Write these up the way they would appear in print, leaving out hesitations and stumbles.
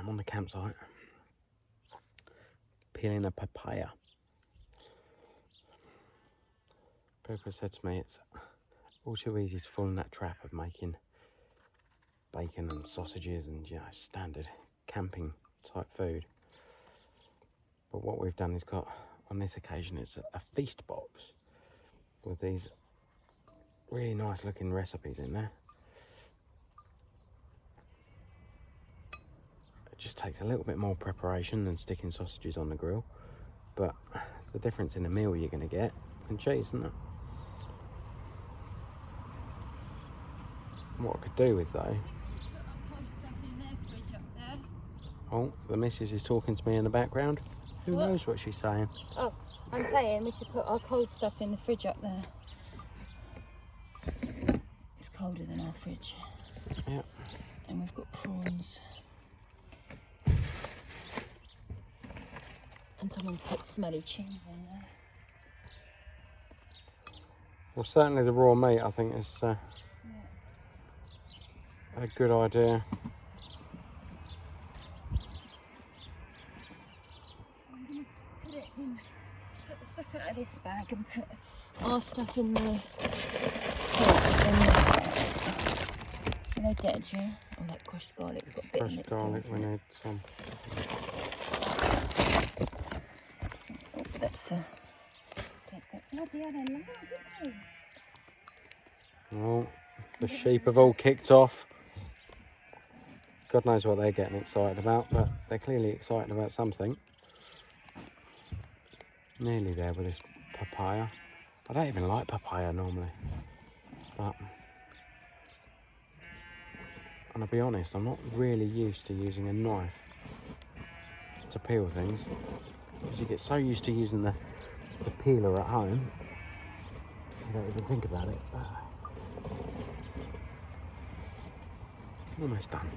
I'm on the campsite peeling a papaya. People said to me it's all too easy to fall in that trap of making bacon and sausages and, you know, standard camping type food. But what we've done is got, on this occasion, it's a feast box with these really nice looking recipes in there. It just takes a little bit more preparation than sticking sausages on the grill, but the difference in the meal you're going to get, and cheese, isn't it? What I could do with though. Oh, the missus is talking to me in the background. Who knows what she's saying? Oh, I'm saying we should put our cold stuff in the fridge up there. It's colder than our fridge. Yeah. And we've got prawns. And someone's put smelly cheese in there. Well, certainly the raw meat, I think, is a good idea. I'm going to put it in, take the stuff out of this bag and put our stuff in the Are they dead, yeah? Oh, that crushed garlic, we've got a bit in it. Crushed garlic, we need some. Oh, that's bloody hell, they're loud, aren't they? Oh, the sheep have all kicked off. God knows what they're getting excited about, but they're clearly excited about something. Nearly there with this papaya. I don't even like papaya normally, but, and I'll be honest, I'm not really used to using a knife to peel things, because you get so used to using the peeler at home, you don't even think about it. Almost done.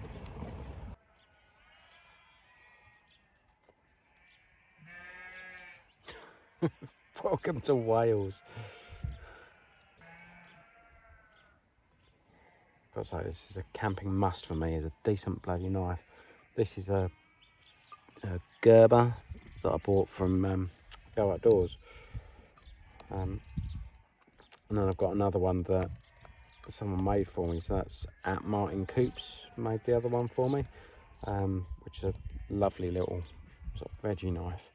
Welcome to Wales. Got to say, this is a camping must for me, is a decent bloody knife. This is a Gerber that I bought from Go Outdoors. And then I've got another one that someone made for me, so that's at Martin Coops made the other one for me, which is a lovely little sort of veggie knife.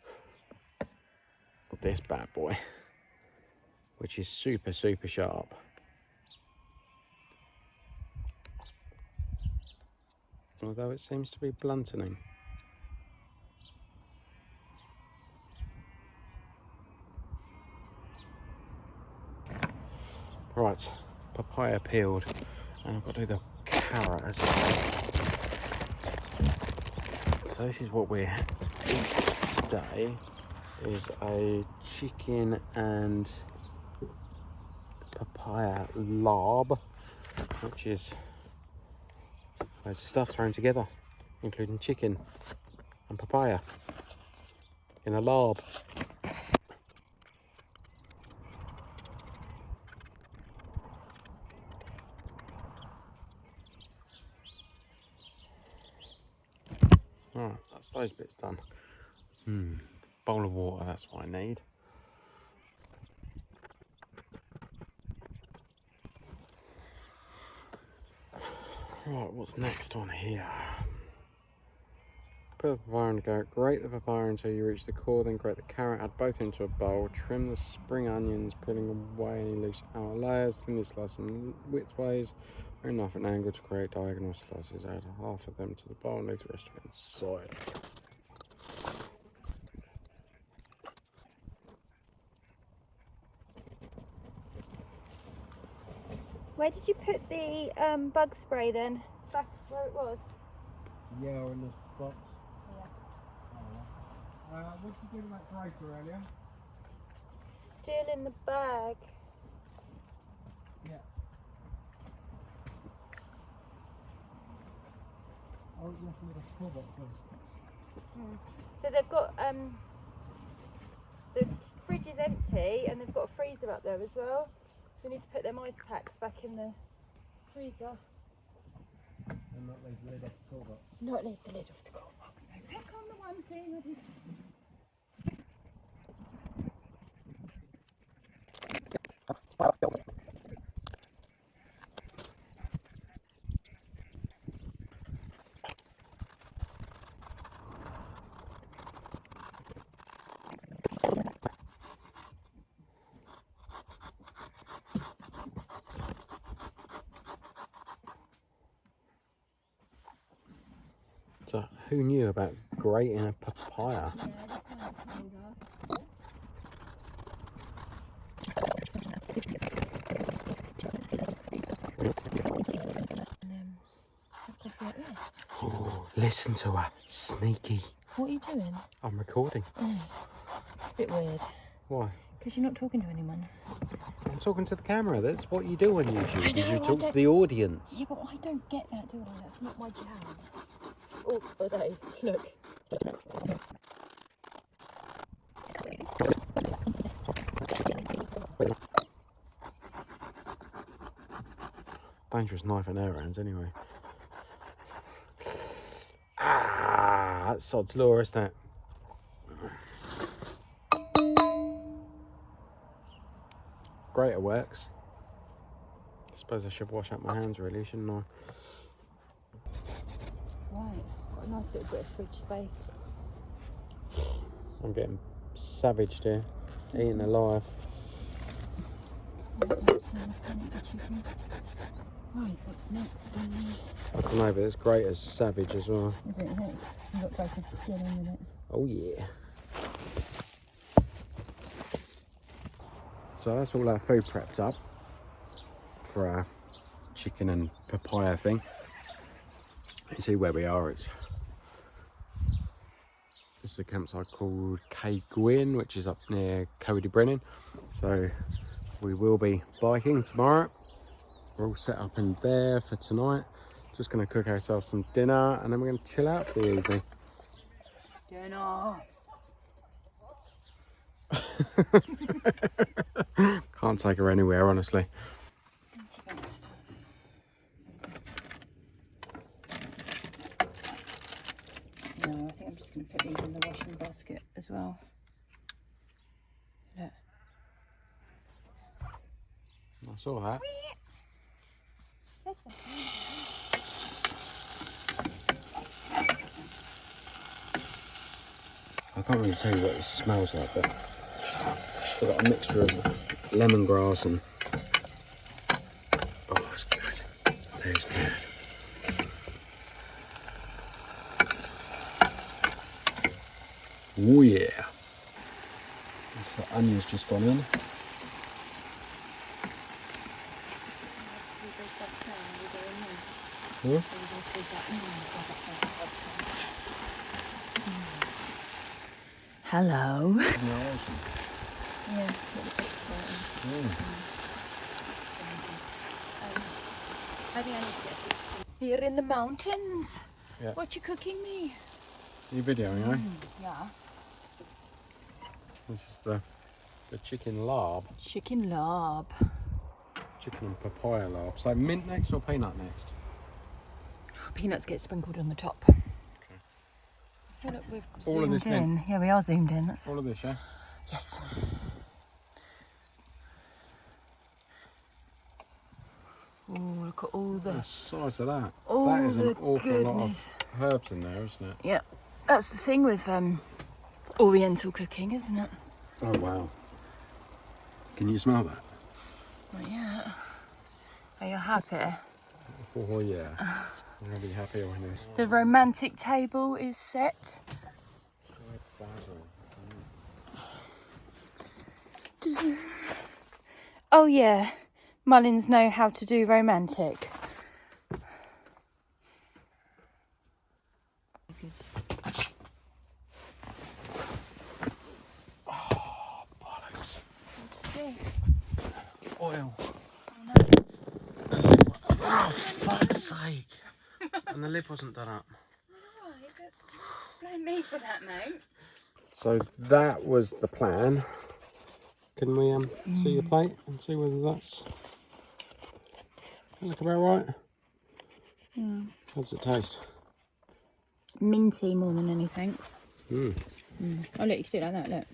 This bad boy, which is super sharp. Although it seems to be blunting. Right, papaya peeled, and I've got to do the carrot as well. So this is what we're eating today, is a chicken and papaya larb, which is loads of stuff thrown together, including chicken and papaya in a larb. Alright, that's those bits done. Bowl of water, that's what I need. Right, what's next on here? Put the papaya in the carrot, grate the papaya until you reach the core, then grate the carrot, add both into a bowl, trim the spring onions, peeling away any loose outer layers, thinly slice them widthways, or knife at an angle to create diagonal slices, add half of them to the bowl and leave the rest of it inside. Where did you put the bug spray then? Back where it was? Yeah, or in the box. Yeah. What did you do with that grater earlier? Still in the bag. Yeah. Oh, yes, a little full box. So they've got the fridge is empty and they've got a freezer up there as well. So we need to put them ice packs back in the freezer. And not leave the lid off the cool box. Not leave the lid off the cool box. peck on the one thing. I did. So who knew about grating a papaya? Yeah, that's how it's made of. Oh, listen to her. Sneaky. What are you doing? I'm recording. It's a bit weird. Why? Because you're not talking to anyone. I'm talking to the camera. That's what you do on YouTube. I know, you I talk to don't- the audience. Yeah, but I don't get that, do I? That's not my jam. Oh, are they? Look. Dangerous knife in her hands, anyway. Ah, that's sod's law, isn't it? Grater works. Suppose I should wash up my hands, really, shouldn't I? Right, got a nice little bit of fridge space. I'm getting savaged here, eaten alive. Right, what's next? I don't know, but it's great as savage as well. Is it? You've got grated skin on with it. Oh yeah. So that's all our food prepped up for our chicken and papaya thing. You see where we are, this is a campsite called Cay Gwyn, which is up near Cody Brennan. So we will be biking tomorrow. We're all set up in there for tonight. Just going to cook ourselves some dinner and then we're going to chill out for the evening. Dinner. Can't take her anywhere, honestly. No, I think I'm just going to put these in the washing basket as well. Look. I saw that. I can't really tell you what it smells like, but it's got a mixture of lemongrass and... Oh, that's good. That is good. Oh yeah. The onion's just gone in. Huh? Hello. Yeah. Here in the mountains. Yeah. What you cooking me? You videoing, eh? Yeah. This is the chicken larb. Chicken larb. Chicken and papaya larb. So mint next or peanut next? Peanuts get sprinkled on the top. Okay. Oh, look, we've All of this zoomed in. Yeah, we are zoomed in. That's... All of this, yeah? Yes. Oh, look at all The the... size of that. Oh, that is an the awful lot goodness. of herbs in there, isn't it? Yeah, that's the thing with Oriental cooking, isn't it? Oh, wow. Can you smell that? Not yet. Are you happy? Oh, yeah. I'm going to be happy when you... The romantic table is set. Oh yeah, Mullins know how to do romantic. Oh, bollocks. Oil. Oh, fuck's sake. And the lid wasn't done up. Alright, but blame me for that, mate. So that was the plan. Can we see your plate and see whether that's... Look about right? Yeah. How does it taste? minty more than anything. Mm. I'll let you do it like that, look.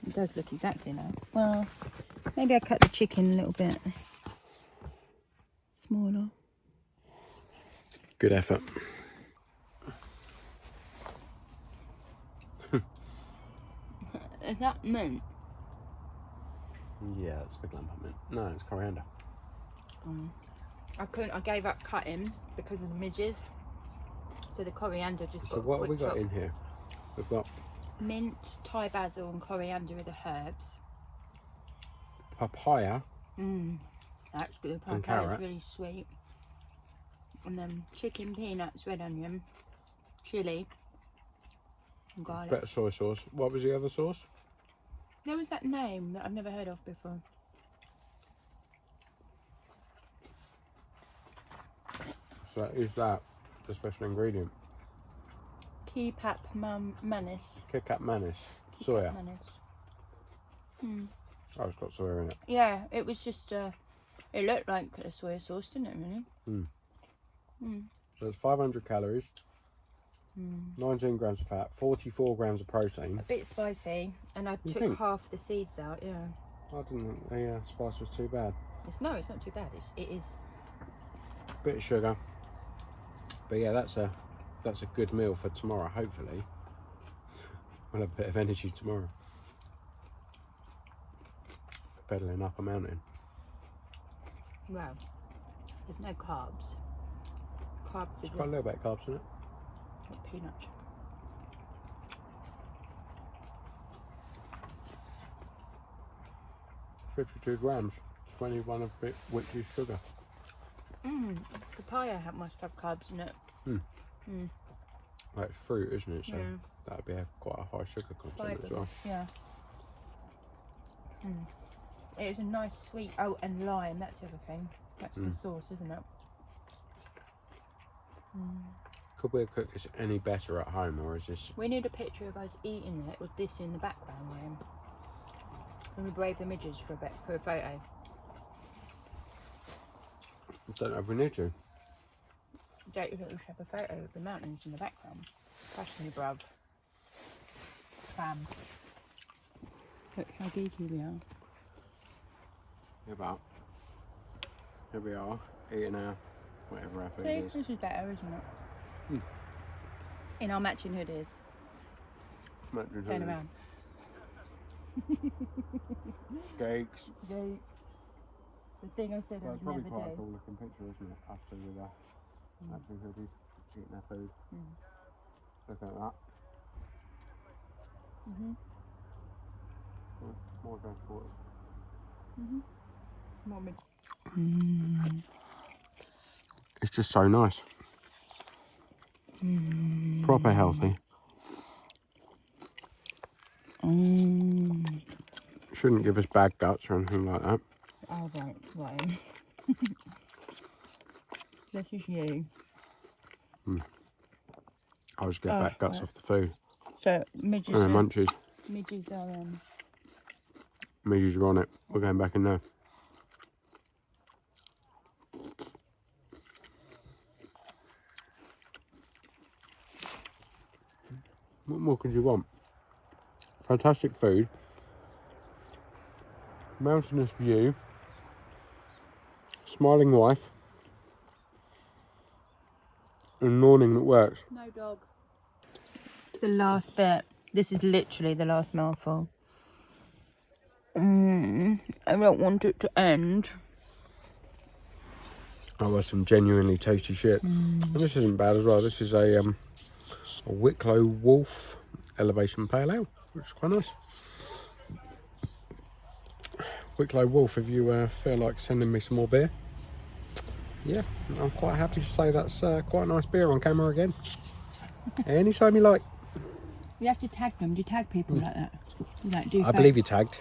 It does look exactly like. Well, maybe I cut the chicken a little bit smaller. Good effort. Is that mint? Yeah, it's a big lump of mint. No, it's coriander. I gave up cutting because of the midges. So the coriander just got So what a have we quick got chop. in here? We've got Mint, Thai basil and coriander are the herbs. papaya. That's good. And Papaya carrot. is really sweet. And then chicken, peanuts, red onion, chilli, and garlic. Better soy sauce. What was the other sauce? There was that name that I've never heard of before. So is that the special ingredient? Kipap manis. Kick-up manis. Soya. Manis. Oh, it's got soya in it. Yeah, it was just it looked like a soy sauce, didn't it, really? So it's 500 calories, 19 grams of fat, 44 grams of protein. A bit spicy, and I You took think? half the seeds out, yeah. I didn't think the spice was too bad. It's not too bad. It is. Bit of sugar. But yeah, that's a good meal for tomorrow, hopefully. We'll have a bit of energy tomorrow. For pedaling up a mountain. Well, there's no carbs. Carbs It's are got a little bit of carbs in it. like peanuts. 52 grams, 21 of it, which is sugar. Papaya must have carbs in it. Well, it's fruit, isn't it? So Yeah. that would be quite a high sugar content as well. Yeah. It was a nice sweet. Oh, and lime. That's the other thing. That's the sauce, isn't it? Could we have cooked this any better at home, or is this... We need a picture of us eating it with this in the background, Liam. Can we brave the midges for a photo? I don't know if we need to. Don't you think we should have a photo of the mountains in the background? Trust me, bruv. Fam. Look how geeky we are. Yeah, but here we are, eating our whatever our food See, is. this is better, isn't it? In our matching hoodies. Matching Turn hoodies. around. Cakes. Gates. The thing I said Well, I it's would probably never quite a do. cool looking picture, isn't it? Us two with our matching hoodies, eating our food. Look at that. More going forward. More mid. It's just so nice. Proper healthy. Shouldn't give us bad guts or anything like that. Oh, right. This is you. I'll just get bad guts off the food. So, midges And then are, munchies. midges are, Midges are on it. We're going back in there. What more could you want? Fantastic food. Mountainous view. Smiling wife. And an awning that works. no dog. The last bit. This is literally the last mouthful. I don't want it to end. Oh, that's some genuinely tasty shit. And this isn't bad as well. This is a Wicklow Wolf Elevation Pale Ale, which is quite nice. Wicklow Wolf, if you feel like sending me some more beer, yeah, I'm quite happy to say that's quite a nice beer on camera again. Anytime you like. You have to tag them. Do you tag people like that? You like, do I believe you tagged.